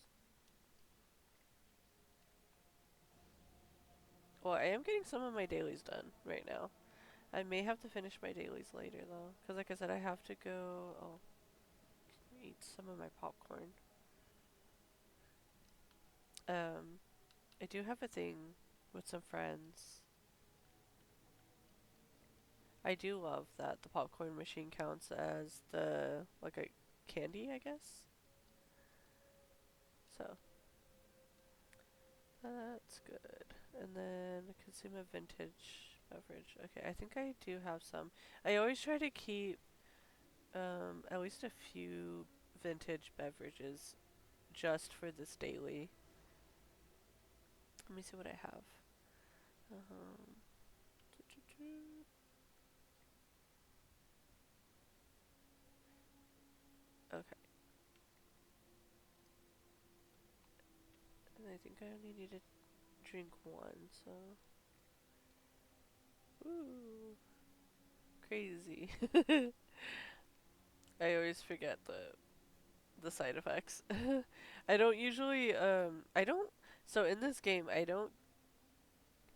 Well, I am getting some of my dailies done right now. I may have to finish my dailies later though, because like I said, I have to go. Oh, eat some of my popcorn. Um, I do have a thing with some friends. I do love that the popcorn machine counts as the like a candy, I guess. So that's good. And then consume a vintage beverage. Okay, I think I do have some. I always try to keep at least a few vintage beverages just for this daily. Let me see what I have. Um, okay, and I think I only need to drink one, so. Ooh, crazy. I always forget the side effects. I don't usually I don't so in this game I don't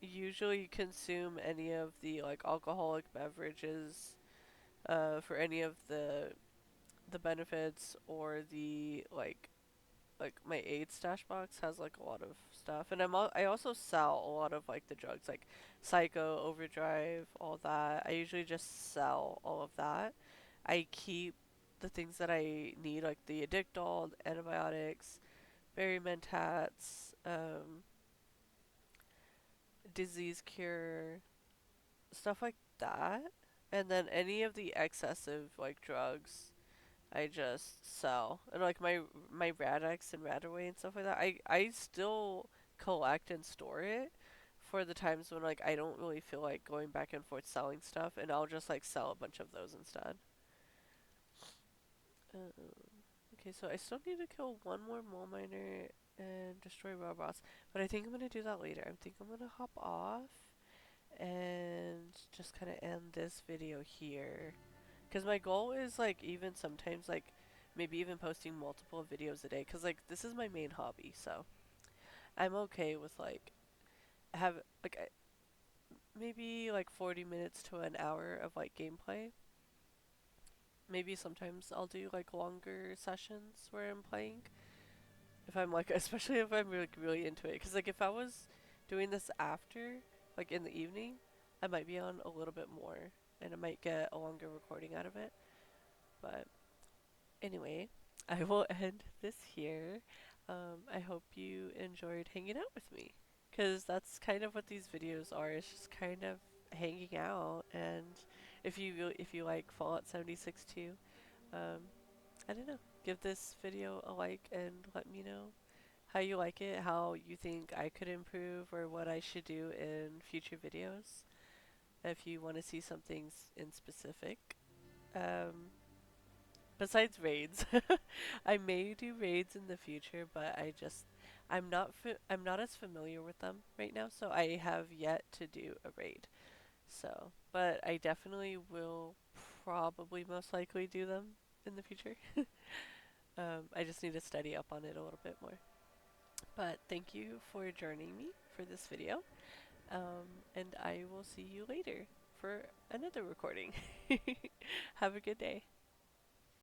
usually consume any of the like alcoholic beverages for any of the benefits or the like my aid stash box has like a lot of stuff and I also sell a lot of like the drugs like Psycho, Overdrive, all that. I usually just sell all of that. I keep the things that I need like the Addictol, antibiotics, Berry Mentats, disease cure, stuff like that. And then any of the excessive like drugs, I just sell. And like my Radex and Radaway and stuff like that, I still collect and store it for the times when like I don't really feel like going back and forth selling stuff, and I'll just like sell a bunch of those instead. Okay, so I still need to kill one more mole miner and destroy robots. But I think I'm gonna do that later. I think I'm gonna hop off and just kind of end this video here. Because my goal is like even sometimes like maybe even posting multiple videos a day. Because like this is my main hobby, so I'm okay with like have like maybe like 40 minutes to an hour of like gameplay. Maybe sometimes I'll do like longer sessions where I'm playing. If I'm like, especially if I'm really into it. Because like if I was doing this after, like in the evening, I might be on a little bit more and I might get a longer recording out of it. But anyway, I will end this here. I hope you enjoyed hanging out with me. Because that's kind of what these videos are. It's just kind of hanging out. And if you like Fallout 76 too, um, I don't know. Give this video a like and let me know how you like it, how you think I could improve, or what I should do in future videos. If you want to see something in specific. Um, Besides raids, I may do raids in the future, but I'm not as familiar with them right now, so I have yet to do a raid. So, but I definitely will probably most likely do them in the future. I just need to study up on it a little bit more. But thank you for joining me for this video, and I will see you later for another recording. Have a good day.